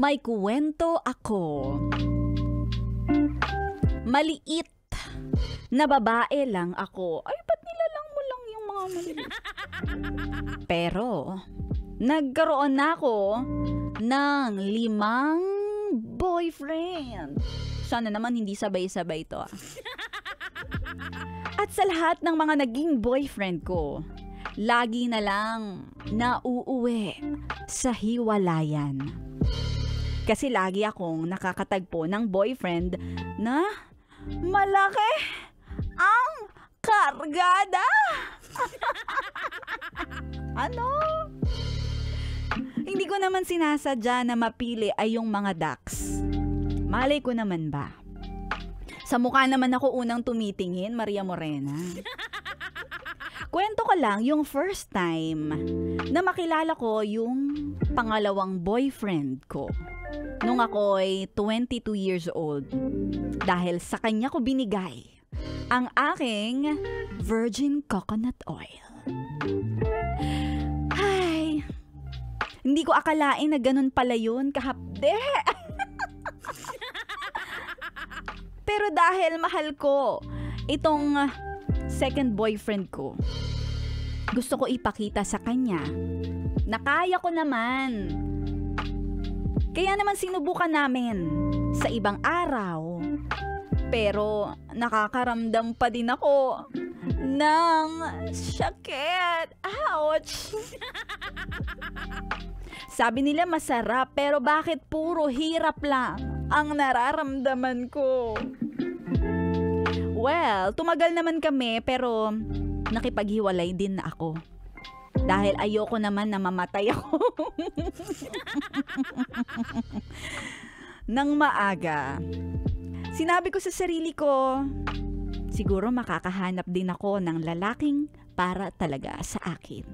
May kuwento ako. Maliit na babae lang ako. Ay, ba't nilalang mo lang yung mga maliit? Pero, nagkaroon na ako ng 5 boyfriend. Sana naman hindi sabay-sabay to. At sa lahat ng mga naging boyfriend ko, lagi na lang nauuwi sa hiwalayan. Kasi lagi akong nakakatagpo ng boyfriend na malaki ang kargada. Ano? Hindi ko naman sinasadya na mapili ay yung mga ducks. Malay ko naman ba? Sa mukha naman ako unang tumitingin, Maria Morena. Kwento ko lang yung first time na makilala ko yung pangalawang boyfriend ko. Nung ako'y 22 years old. Dahil sa kanya ko binigay ang aking virgin coconut oil. Ay, hindi ko akalain na ganun pala yun, kahapde. Pero dahil mahal ko itong second boyfriend ko, gusto ko ipakita sa kanya na kaya ko naman. Kaya naman sinubukan namin sa ibang araw. Pero nakakaramdam pa din ako ng sakit. Ouch! Sabi nila masarap, pero bakit puro hirap lang ang nararamdaman ko? Well, tumagal naman kami pero nakipaghiwalay din na ako. Dahil ayoko naman na mamatay ako. Nang maaga, sinabi ko sa sarili ko, siguro makakahanap din ako ng lalaking para talaga sa akin.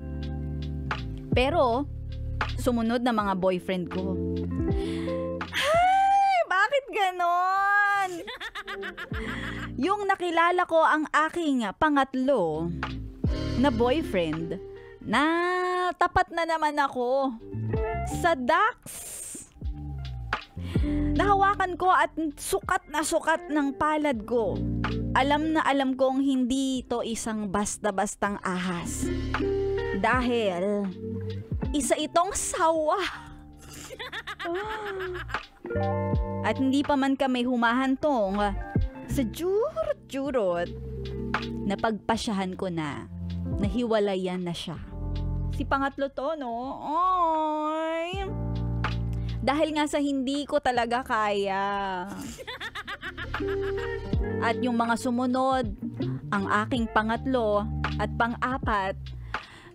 Pero, sumunod na mga boyfriend ko. Ay, bakit ganon? Yung nakilala ko ang aking pangatlo na boyfriend, na tapat na naman ako sa ducks. Nahawakan ko at sukat na sukat ng palad ko. Alam na alam kong hindi ito isang basta-bastang ahas. Dahil isa itong sawa. At hindi pa man kami humahantong sa jurot-jurot, napagpasyahan ko na nahiwalayan na siya. Si pangatlo to, no? Oy! Dahil nga sa hindi ko talaga kaya. At yung mga sumunod, ang aking pangatlo at pang-apat,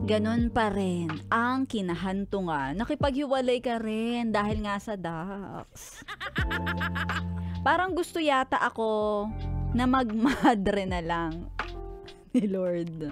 ganun pa rin ang kinahantungan. Nakipaghiwalay ka rin dahil nga sa ducks. Parang gusto yata ako na magmadre na lang ni Lord.